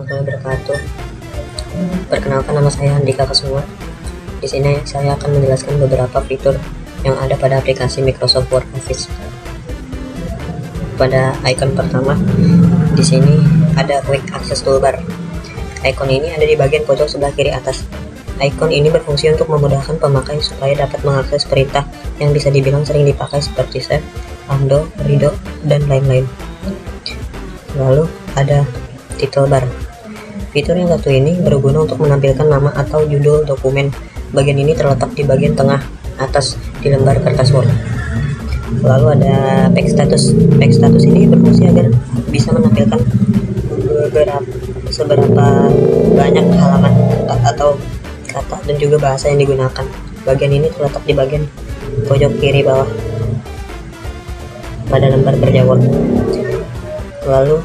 warahmatullahi wabarakatuh. Perkenalkan, nama saya Andika Kesuma. Di sini saya akan menjelaskan beberapa fitur yang ada pada aplikasi Microsoft Word Office. Pada icon pertama, di sini ada Quick Access Toolbar. Icon ini ada di bagian pojok sebelah kiri atas. Icon ini berfungsi untuk memudahkan pemakai supaya dapat mengakses perintah yang bisa dibilang sering dipakai seperti save, undo, redo, dan lain-lain. Lalu ada title bar. Fitur yang satu ini berguna untuk menampilkan nama atau judul dokumen. Bagian ini terletak di bagian tengah atas di lembar kertas Word. Lalu ada page status. Page status ini berfungsi agar bisa menampilkan seberapa banyak halaman atau kata dan juga bahasa yang digunakan. Bagian ini terletak di bagian pojok kiri bawah pada lembar kerja Word. Lalu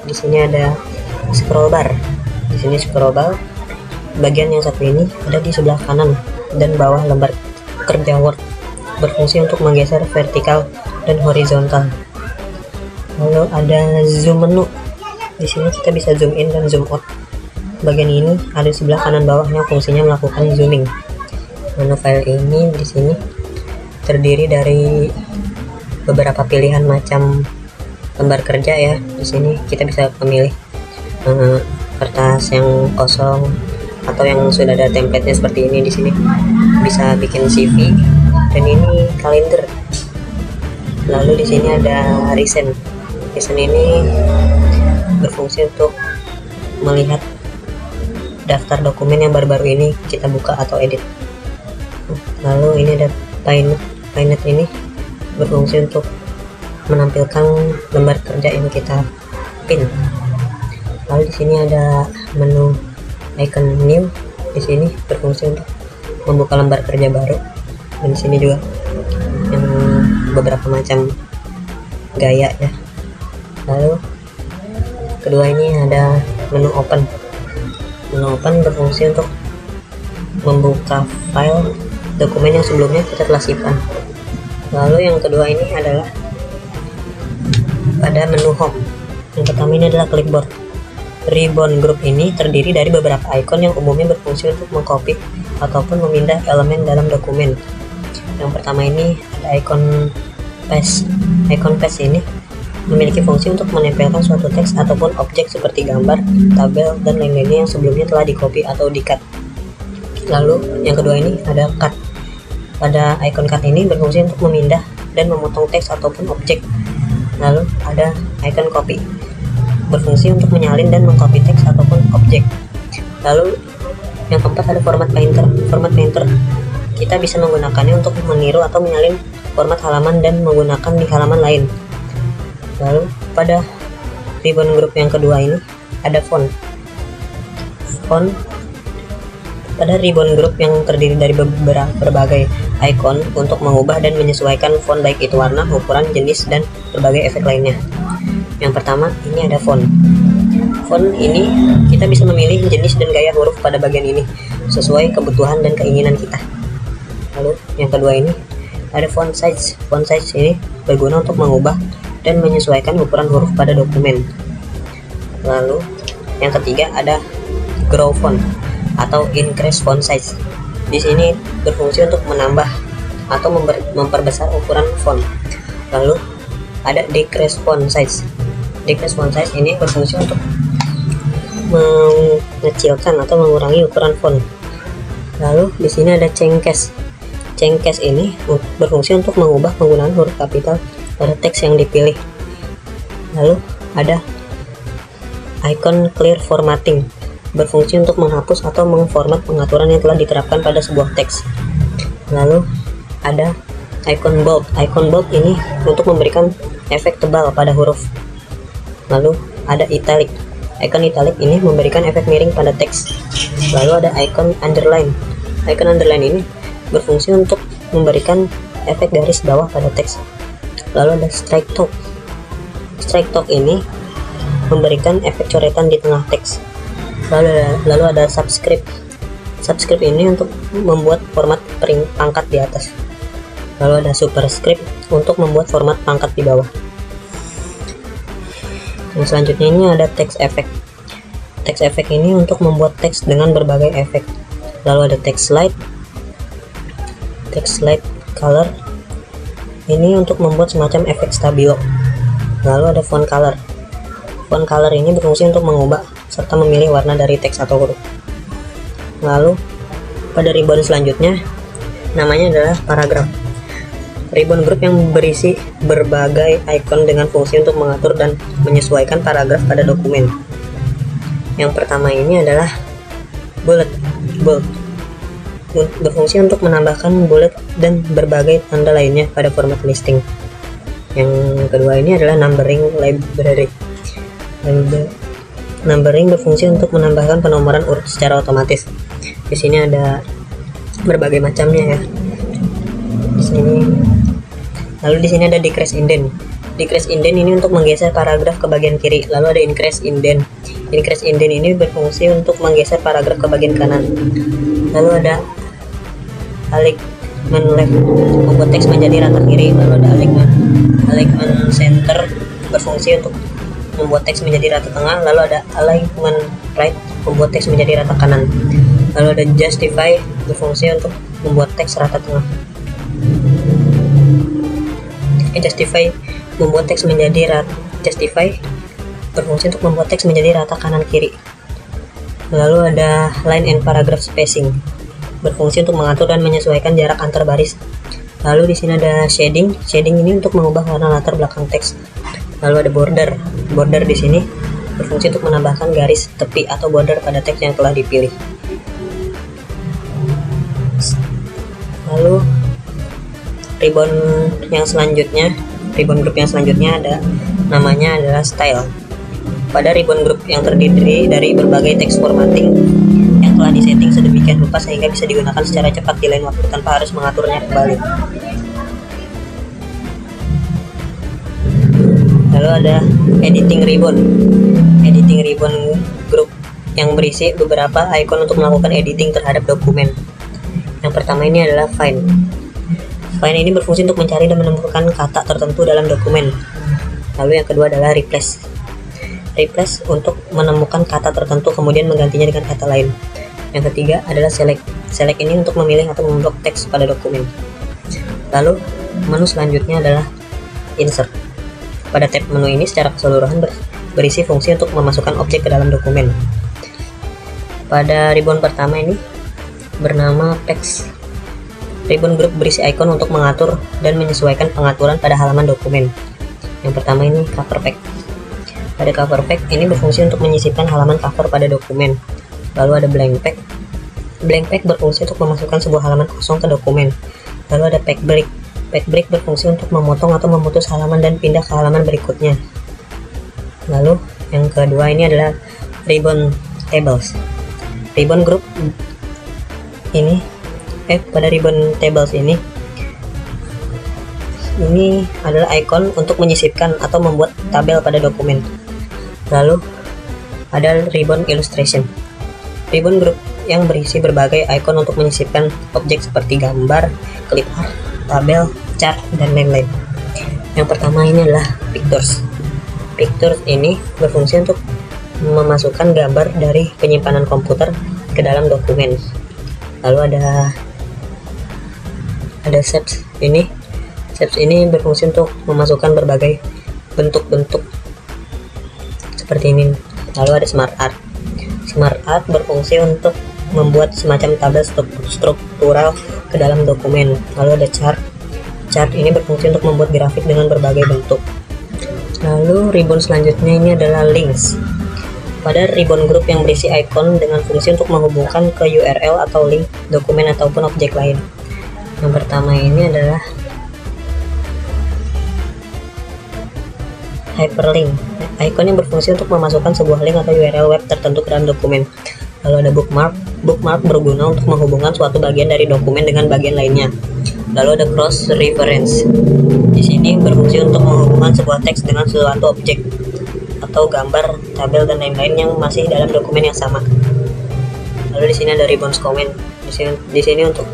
di sini ada scroll bar. Di sini scroll bar. Bagian yang satu ini ada di sebelah kanan dan bawah lembar kerja Word, berfungsi untuk menggeser vertikal dan horizontal. Lalu ada zoom menu. Di sini kita bisa zoom in dan zoom out. Bagian ini ada di sebelah kanan bawah yang fungsinya melakukan zooming. Menu file ini di sini terdiri dari beberapa pilihan macam lembar kerja ya. Di sini kita bisa memilih kertas yang kosong atau yang sudah ada template-nya seperti ini. Di sini bisa bikin CV dan ini kalender. Lalu di sini ada recent. Recent ini berfungsi untuk melihat daftar dokumen yang baru-baru ini kita buka atau edit. Lalu ini ada Pinned ini berfungsi untuk menampilkan lembar kerja yang kita pin. Lalu di sini ada menu icon new. Di sini berfungsi untuk membuka lembar kerja baru. Dan di sini juga yang beberapa macam gaya ya. Lalu kedua ini ada menu open. Menu open berfungsi untuk membuka file dokumen yang sebelumnya kita telah simpan. Lalu yang kedua ini adalah pada menu home. Yang pertama ini adalah clipboard. Ribbon group ini terdiri dari beberapa icon yang umumnya berfungsi untuk mengcopy ataupun memindah elemen dalam dokumen. Yang pertama ini ada icon paste. Icon paste ini memiliki fungsi untuk menempelkan suatu teks ataupun objek seperti gambar, tabel, dan lain-lainnya yang sebelumnya telah di-copy atau di-cut. Lalu yang kedua ini ada cut. Pada icon cut ini berfungsi untuk memindah dan memotong teks ataupun objek. Lalu ada icon copy, berfungsi untuk menyalin dan mengcopy teks ataupun objek. Lalu yang keempat ada format painter. Format painter kita bisa menggunakannya untuk meniru atau menyalin format halaman dan menggunakan di halaman lain. Lalu pada ribbon group yang kedua ini ada font. Pada ribbon group yang terdiri dari berbagai icon untuk mengubah dan menyesuaikan font, baik itu warna, ukuran, jenis, dan berbagai efek lainnya. Yang pertama ini ada font. Font ini kita bisa memilih jenis dan gaya huruf pada bagian ini sesuai kebutuhan dan keinginan kita. Lalu yang kedua ini ada font size. Font size ini berguna untuk mengubah dan menyesuaikan ukuran huruf pada dokumen. Lalu yang ketiga ada grow font atau increase font size. Di sini berfungsi untuk menambah atau memperbesar ukuran font. Lalu ada decrease font size. Decrease font size ini berfungsi untuk mengecilkan atau mengurangi ukuran font. Lalu di sini ada change case. Change case ini berfungsi untuk mengubah penggunaan huruf kapital pada teks yang dipilih. Lalu ada icon clear formatting, berfungsi untuk menghapus atau mengformat pengaturan yang telah diterapkan pada sebuah teks. Lalu ada icon bold. Icon bold ini untuk memberikan efek tebal pada huruf. Lalu ada italic. Icon italic ini memberikan efek miring pada teks. Lalu ada icon underline. Icon underline ini berfungsi untuk memberikan efek garis bawah pada teks. Lalu ada strike talk. Strike talk ini memberikan efek coretan di tengah teks. Lalu ada subscript. Subscript ini untuk membuat format pangkat di atas. Lalu ada superscript untuk membuat format pangkat di bawah. Yang selanjutnya ini ada text effect. Text effect ini untuk membuat teks dengan berbagai efek. Lalu ada text slide color, ini untuk membuat semacam efek stabilo. Lalu ada font color. Font color ini berfungsi untuk mengubah serta memilih warna dari teks atau huruf. Lalu pada ribbon selanjutnya namanya adalah paragraf. Ribbon group yang berisi berbagai icon dengan fungsi untuk mengatur dan menyesuaikan paragraf pada dokumen. Yang pertama ini adalah bold, berfungsi untuk menambahkan bullet dan berbagai tanda lainnya pada format listing. Yang kedua ini adalah numbering library. Numbering berfungsi untuk menambahkan penomoran urut secara otomatis. Di sini ada berbagai macamnya ya. Di sini. Lalu di sini ada decrease indent. Decrease indent ini untuk menggeser paragraf ke bagian kiri. Lalu ada increase indent. Increase indent ini berfungsi untuk menggeser paragraf ke bagian kanan. Lalu ada alignment left, membuat teks menjadi rata kiri. Lalu ada alignment center, berfungsi untuk membuat teks menjadi rata tengah. Lalu ada alignment right, membuat teks menjadi rata kanan. Lalu ada justify, berfungsi untuk membuat teks rata tengah. Justify membuat teks menjadi rata, berfungsi untuk membuat teks menjadi rata kanan kiri. Lalu ada line and paragraph spacing, berfungsi untuk mengatur dan menyesuaikan jarak antar baris. Lalu di sini ada shading ini untuk mengubah warna latar belakang teks. Lalu ada border di sini berfungsi untuk menambahkan garis tepi atau border pada teks yang telah dipilih. Lalu ribbon group yang selanjutnya ada namanya adalah style. Pada ribbon group yang terdiri dari berbagai teks formatting yang telah disetting sedemikian rupa sehingga bisa digunakan secara cepat di lain waktu tanpa harus mengaturnya kembali. Lalu ada editing ribbon group yang berisi beberapa icon untuk melakukan editing terhadap dokumen. Yang pertama ini adalah find ini berfungsi untuk mencari dan menemukan kata tertentu dalam dokumen. Lalu yang kedua adalah replace untuk menemukan kata tertentu kemudian menggantinya dengan kata lain. Yang ketiga adalah select ini untuk memilih atau memblok teks pada dokumen. Lalu menu selanjutnya adalah insert. Pada tab menu ini secara keseluruhan berisi fungsi untuk memasukkan objek ke dalam dokumen. Pada ribbon pertama ini bernama text. Ribbon group berisi icon untuk mengatur dan menyesuaikan pengaturan pada halaman dokumen. Yang pertama ini cover pack. Pada cover pack ini berfungsi untuk menyisipkan halaman cover pada dokumen. Lalu ada blank pack. Blank pack berfungsi untuk memasukkan sebuah halaman kosong ke dokumen. Lalu ada pack break. Pack break berfungsi untuk memotong atau memutus halaman dan pindah ke halaman berikutnya. Lalu yang kedua ini adalah ribbon tables. Ribbon group ini pada ribbon tables ini adalah icon untuk menyisipkan atau membuat tabel pada dokumen. Lalu ada ribbon illustration. Ribbon group yang berisi berbagai icon untuk menyisipkan objek seperti gambar, clip art, tabel, chart, dan lain-lain. Yang pertama ini adalah pictures. Pictures ini berfungsi untuk memasukkan gambar dari penyimpanan komputer ke dalam dokumen. Lalu ada shapes ini berfungsi untuk memasukkan berbagai bentuk-bentuk seperti ini. Lalu ada smart art berfungsi untuk membuat semacam tabel struktural ke dalam dokumen. Lalu ada chart ini berfungsi untuk membuat grafik dengan berbagai bentuk. Lalu ribbon selanjutnya ini adalah links. Pada ribbon group yang berisi icon dengan fungsi untuk menghubungkan ke URL atau link dokumen ataupun objek lain. Yang pertama ini adalah hyperlink. Icon yang berfungsi untuk memasukkan sebuah link atau URL web tertentu ke dalam dokumen. Lalu ada bookmark. Bookmark berguna untuk menghubungkan suatu bagian dari dokumen dengan bagian lainnya. Lalu ada cross reference. Di sini berfungsi untuk menghubungkan sebuah teks dengan suatu objek atau gambar, tabel, dan lain-lain yang masih dalam dokumen yang sama. Lalu di sini ada ribbons comment. Di sini untuk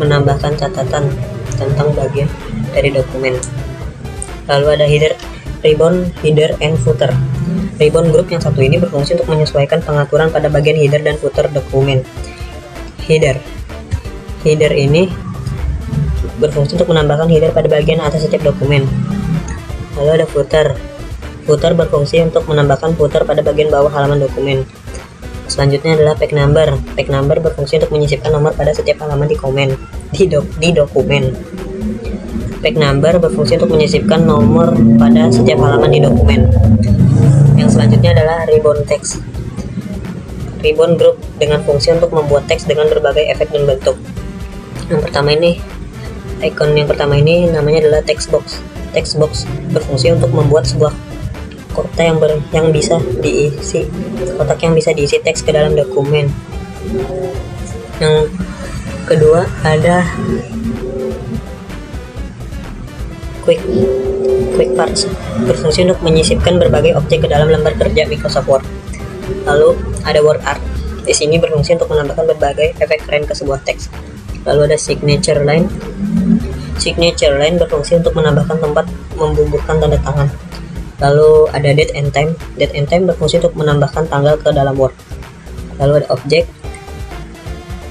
menambahkan catatan tentang bagian dari dokumen. Lalu ada header and footer. Ribbon group yang satu ini berfungsi untuk menyesuaikan pengaturan pada bagian header dan footer dokumen. Header ini berfungsi untuk menambahkan header pada bagian atas setiap dokumen. Lalu ada footer berfungsi untuk menambahkan footer pada bagian bawah halaman dokumen. Selanjutnya adalah page number berfungsi untuk menyisipkan nomor pada setiap halaman di dokumen. Page number berfungsi untuk menyisipkan nomor pada setiap halaman di dokumen. Yang selanjutnya adalah ribbon group dengan fungsi untuk membuat teks dengan berbagai efek dan bentuk. Icon yang pertama ini namanya adalah text box. Text box berfungsi untuk membuat sebuah kotak yang bisa diisi teks ke dalam dokumen. Yang kedua ada quick parts berfungsi untuk menyisipkan berbagai objek ke dalam lembar kerja Microsoft Word. Lalu ada word art. Di sini berfungsi untuk menambahkan berbagai efek keren ke sebuah teks. Lalu ada signature line. Signature line berfungsi untuk menambahkan tempat membubuhkan tanda tangan. Lalu ada date and time. Date and time berfungsi untuk menambahkan tanggal ke dalam Word. Lalu ada object.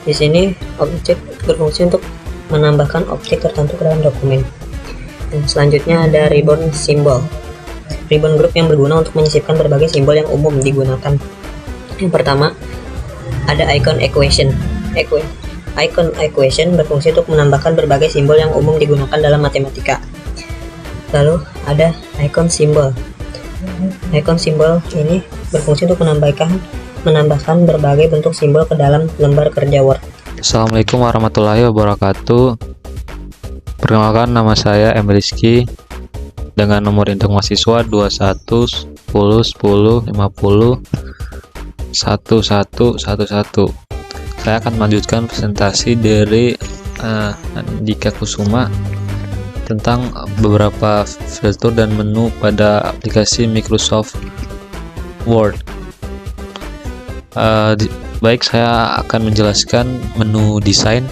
Di sini object berfungsi untuk menambahkan objek tertentu ke dalam dokumen. Dan selanjutnya ada ribbon symbol. Ribbon group yang berguna untuk menyisipkan berbagai simbol yang umum digunakan. Yang pertama ada icon equation. Icon equation berfungsi untuk menambahkan berbagai simbol yang umum digunakan dalam matematika. Lalu ada icon symbol. Icon symbol ini berfungsi untuk menambahkan berbagai bentuk simbol ke dalam lembar kerja Word. Assalamualaikum warahmatullahi wabarakatuh. Perkenalkan, nama saya M. Rizky dengan nomor induk mahasiswa 21 10 10 50 1111. Saya akan melanjutkan presentasi dari Andika Kusuma tentang beberapa fitur dan menu pada aplikasi Microsoft Word. Baik, saya akan menjelaskan menu desain.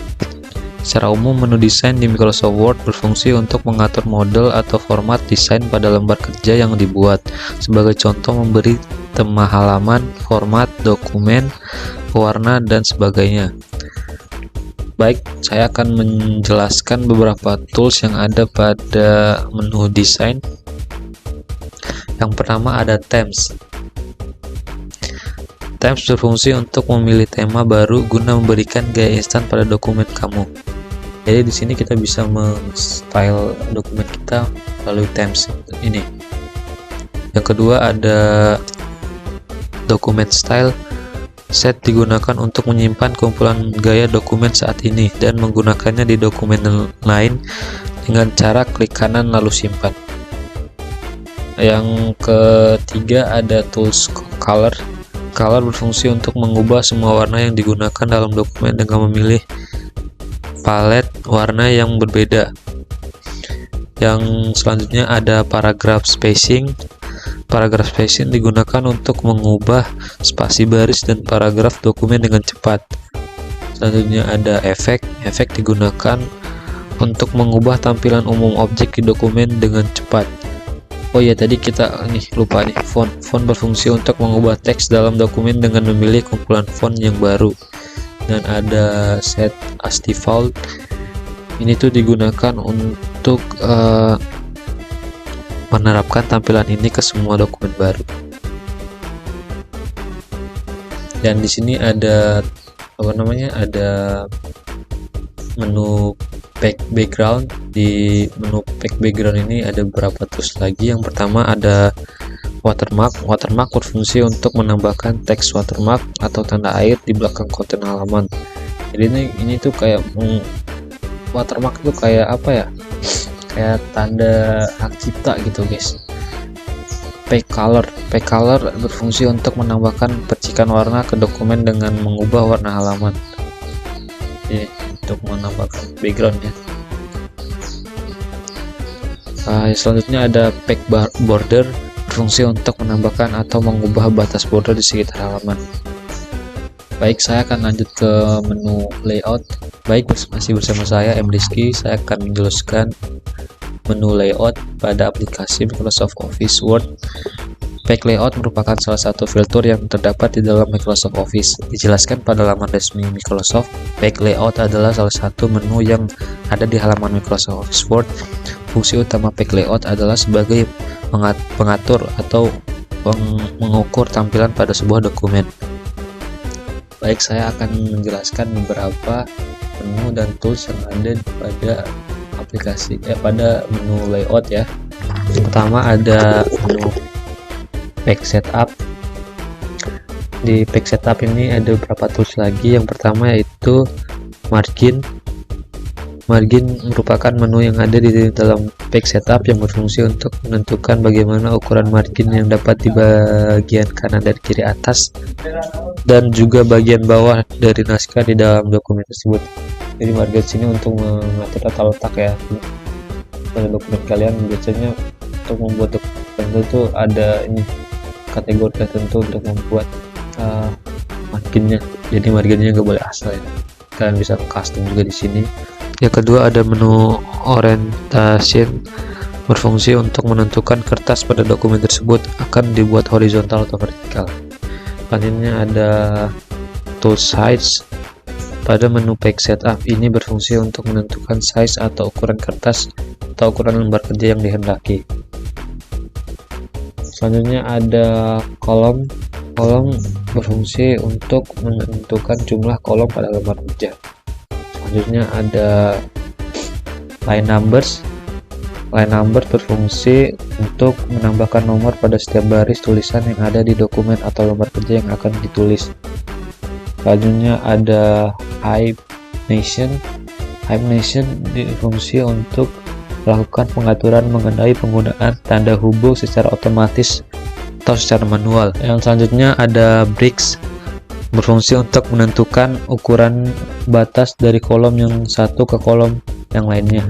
Secara umum, menu desain di Microsoft Word berfungsi untuk mengatur model atau format desain pada lembar kerja yang dibuat. Sebagai contoh, memberi tema halaman, format dokumen, warna, dan sebagainya. Baik, saya akan menjelaskan beberapa tools yang ada pada menu desain. Yang pertama ada themes. Themes berfungsi untuk memilih tema baru guna memberikan gaya instan pada dokumen kamu. Jadi di sini kita bisa men-style dokumen kita melalui themes ini. Yang kedua ada document style. Set digunakan untuk menyimpan kumpulan gaya dokumen saat ini dan menggunakannya di dokumen lain dengan cara klik kanan lalu simpan. Yang ketiga ada tools color. Color berfungsi untuk mengubah semua warna yang digunakan dalam dokumen dengan memilih palet warna yang berbeda. Yang selanjutnya ada paragraph spacing. Paragraph spacing digunakan untuk mengubah spasi baris dan paragraf dokumen dengan cepat. Selanjutnya ada efek. Efek digunakan untuk mengubah tampilan umum objek di dokumen dengan cepat. Oh ya, tadi kita lupa nih, font. Font berfungsi untuk mengubah teks dalam dokumen dengan memilih kumpulan font yang baru. Dan ada set as default. Ini tuh digunakan untuk menerapkan tampilan ini ke semua dokumen baru. Dan di sini ada ada menu background. Di menu background ini ada beberapa tools lagi. Yang pertama ada watermark. Watermark berfungsi untuk menambahkan teks watermark atau tanda air di belakang konten halaman. Jadi ini tuh kayak watermark itu kayak apa ya? Kayak tanda hak cipta gitu, guys. Page color berfungsi untuk menambahkan percikan warna ke dokumen dengan mengubah warna halaman. Jadi untuk menambahkan backgroundnya. Selanjutnya ada page border, berfungsi untuk menambahkan atau mengubah batas border di sekitar halaman. Baik, saya akan lanjut ke menu layout. Baik, masih bersama saya M. Rizky. Saya akan menjelaskan menu layout pada aplikasi Microsoft Office Word. Page layout merupakan salah satu fitur yang terdapat di dalam Microsoft Office. Dijelaskan pada laman resmi Microsoft, page layout adalah salah satu menu yang ada di halaman Microsoft Office Word. Fungsi utama page layout adalah sebagai pengatur atau mengukur tampilan pada sebuah dokumen. Baik, saya akan menjelaskan beberapa menu dan tools yang ada pada pada menu layout ya. Pertama ada menu page setup. Di page setup ini ada beberapa tools lagi. Yang pertama yaitu margin. Margin merupakan menu yang ada di dalam page setup yang berfungsi untuk menentukan bagaimana ukuran margin yang dapat di bagian kanan dan kiri atas dan juga bagian bawah dari naskah di dalam dokumen tersebut. Jadi margin sini untuk mengatur tata letak ya pada dokumen kalian. Biasanya untuk membuat dokumen itu ada ini kategori tertentu untuk membuat marginnya. Jadi marginnya nggak boleh asal ya. Kalian bisa custom juga di sini. Yang kedua ada menu orientation, berfungsi untuk menentukan kertas pada dokumen tersebut akan dibuat horizontal atau vertikal. Selanjutnya ada tool size. Pada menu page setup ini berfungsi untuk menentukan size atau ukuran kertas atau ukuran lembar kerja yang dihendaki. Selanjutnya ada kolom. Kolom berfungsi untuk menentukan jumlah kolom pada lembar kerja. Selanjutnya ada line numbers. Line number berfungsi untuk menambahkan nomor pada setiap baris tulisan yang ada di dokumen atau lembar kerja yang akan ditulis. Selanjutnya ada hyphenation. Hyphenation berfungsi untuk melakukan pengaturan mengenai penggunaan tanda hubung secara otomatis atau secara manual. Yang selanjutnya ada breaks, berfungsi untuk menentukan ukuran batas dari kolom yang satu ke kolom yang lainnya.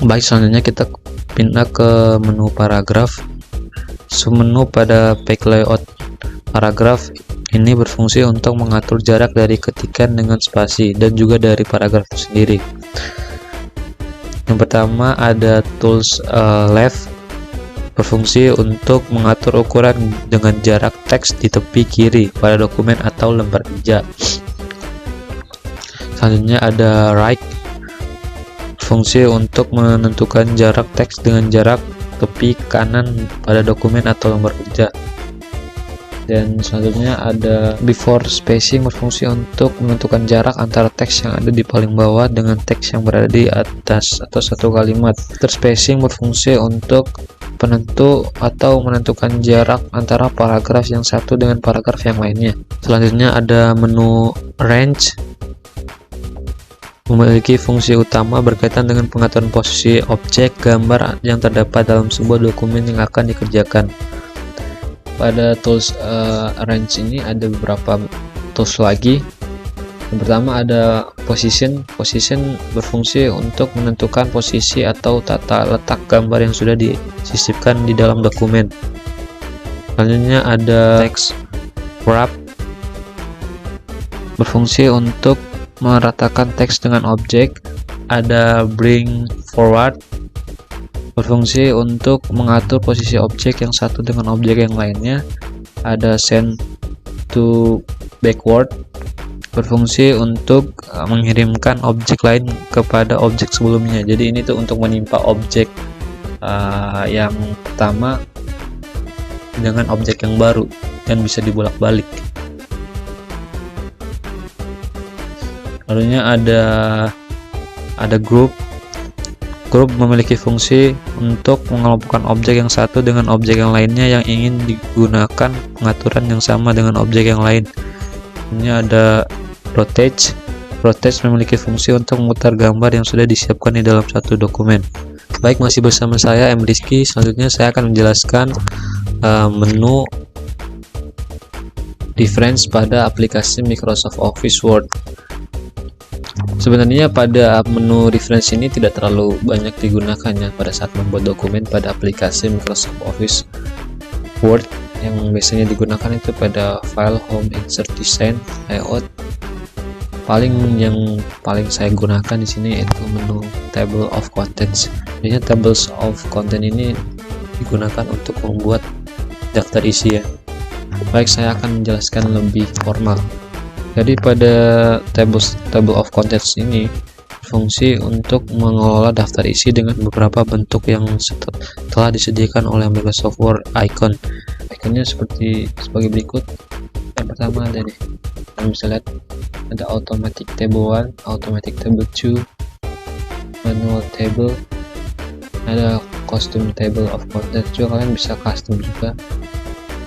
Baik, selanjutnya kita pindah ke menu paragraf. Submenu pada page layout paragraf ini berfungsi untuk mengatur jarak dari ketikan dengan spasi dan juga dari paragraf itu sendiri. Yang pertama ada tools left, berfungsi untuk mengatur ukuran dengan jarak teks di tepi kiri pada dokumen atau lembar kerja. Selanjutnya ada right, berfungsi untuk menentukan jarak teks dengan jarak tepi kanan pada dokumen atau lembar kerja. Dan selanjutnya ada before spacing, berfungsi untuk menentukan jarak antara teks yang ada di paling bawah dengan teks yang berada di atas atau satu kalimat. After spacing berfungsi untuk penentu atau menentukan jarak antara paragraf yang satu dengan paragraf yang lainnya. Selanjutnya ada menu range, memiliki fungsi utama berkaitan dengan pengaturan posisi objek gambar yang terdapat dalam sebuah dokumen yang akan dikerjakan. Pada tools arrange ini ada beberapa tools lagi. Yang pertama ada position. Position berfungsi untuk menentukan posisi atau tata letak gambar yang sudah disisipkan di dalam dokumen. Selanjutnya ada text wrap, berfungsi untuk meratakan teks dengan objek. Ada bring forward, berfungsi untuk mengatur posisi objek yang satu dengan objek yang lainnya. Ada send to backward, berfungsi untuk mengirimkan objek lain kepada objek sebelumnya. Jadi ini tuh untuk menimpa objek yang pertama dengan objek yang baru dan bisa dibolak-balik. Lalunya ada group. Group memiliki fungsi untuk mengelompokkan objek yang satu dengan objek yang lainnya yang ingin digunakan pengaturan yang sama dengan objek yang lain. Ini ada rotate. Rotate memiliki fungsi untuk memutar gambar yang sudah disiapkan di dalam satu dokumen. Baik, masih bersama saya M. Rizky. Selanjutnya saya akan menjelaskan menu difference pada aplikasi Microsoft Office Word. Sebenarnya pada menu reference ini tidak terlalu banyak digunakannya pada saat membuat dokumen pada aplikasi Microsoft Office Word. Yang biasanya digunakan itu pada file, home, insert, design, layout. Yang paling saya gunakan di sini yaitu menu table of contents. Biasanya tables of content ini digunakan untuk membuat daftar isi ya. Baik, saya akan menjelaskan lebih formal. Jadi pada table of contents ini fungsi untuk mengelola daftar isi dengan beberapa bentuk yang telah disediakan oleh Microsoft Word icon. Iconnya sebagai berikut. Yang pertama ada nih, kalian bisa lihat ada automatic table 1, automatic table 2, manual table, ada custom table of contents juga, kalian bisa custom juga.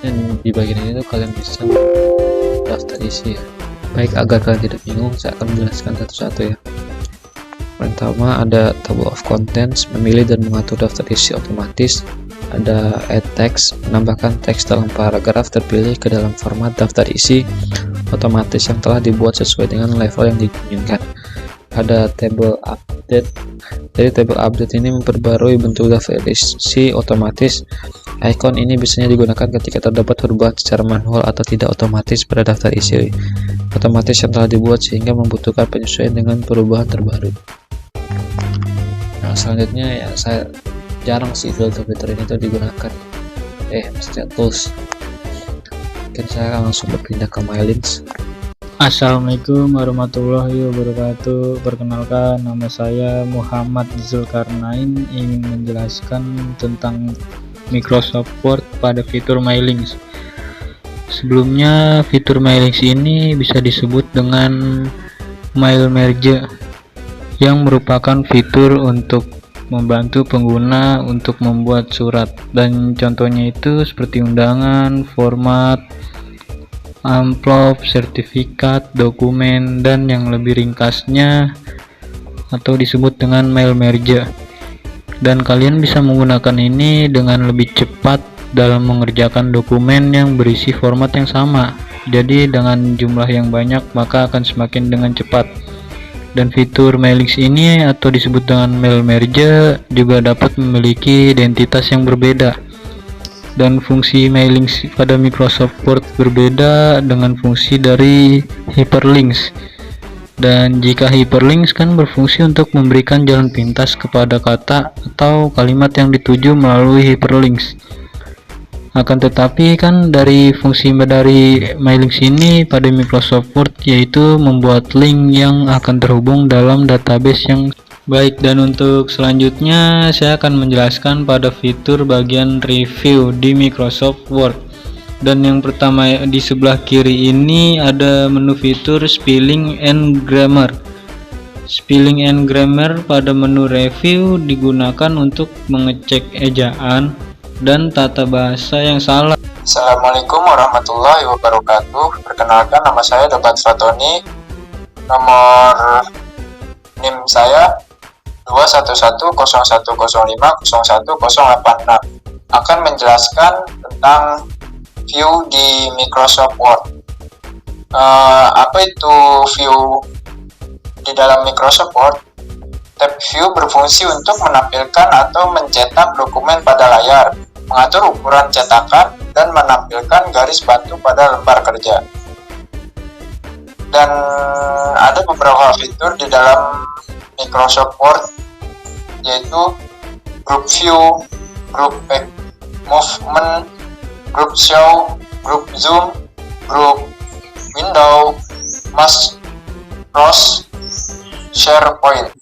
Dan di bagian ini tuh kalian bisa daftar isi ya. Baik, agar kalian tidak bingung, saya akan menjelaskan satu-satu ya. Pertama ada table of contents, memilih dan mengatur daftar isi otomatis. Ada add text, menambahkan teks dalam paragraf terpilih ke dalam format daftar isi otomatis yang telah dibuat sesuai dengan level yang diinginkan. Ada table update. Jadi table update ini memperbarui bentuk daftar isi otomatis. Icon ini biasanya digunakan ketika terdapat perubahan secara manual atau tidak otomatis pada daftar isi otomatis yang telah dibuat sehingga membutuhkan penyesuaian dengan perubahan terbaru. Nah, selanjutnya ya, saya jarang sih filter ini tuh digunakan. Maksudnya tools. Mungkin saya langsung berpindah ke My Links. Assalamualaikum warahmatullahi wabarakatuh. Perkenalkan, nama saya Muhammad Zulkarnain, ingin menjelaskan tentang Microsoft Word pada fitur My Links. Sebelumnya, fitur My Links ini bisa disebut dengan Mail Merge, yang merupakan fitur untuk membantu pengguna untuk membuat surat, dan contohnya itu seperti undangan, format, amplop, sertifikat, dokumen, dan yang lebih ringkasnya atau disebut dengan Mail Merge. Dan kalian bisa menggunakan ini dengan lebih cepat dalam mengerjakan dokumen yang berisi format yang sama. Jadi dengan jumlah yang banyak maka akan semakin dengan cepat. Dan fitur My Links ini atau disebut dengan Mail Merge juga dapat memiliki identitas yang berbeda. Dan fungsi My Links pada Microsoft Word berbeda dengan fungsi dari hyperlinks. Dan jika hyperlinks kan berfungsi untuk memberikan jalan pintas kepada kata atau kalimat yang dituju melalui hyperlinks. Akan tetapi kan dari fungsi dari My Links ini pada Microsoft Word yaitu membuat link yang akan terhubung dalam database yang baik. Dan untuk selanjutnya saya akan menjelaskan pada fitur bagian review di Microsoft Word. Dan yang pertama di sebelah kiri ini ada menu fitur spelling and grammar. Spelling and grammar pada menu review digunakan untuk mengecek ejaan dan tata bahasa yang salah. Assalamualaikum warahmatullahi wabarakatuh. Perkenalkan, nama saya Dapat Fatoni. Nomor NIM saya 21101050186. Akan menjelaskan tentang view di Microsoft Word. Apa itu view di dalam Microsoft Word? Tab view berfungsi untuk menampilkan atau mencetak dokumen pada layar, mengatur ukuran cetakan, dan menampilkan garis bantu pada lembar kerja. Dan ada beberapa fitur di dalam Microsoft Word, yaitu group view, group movement, group show, group zoom, group window, mask, cross, SharePoint.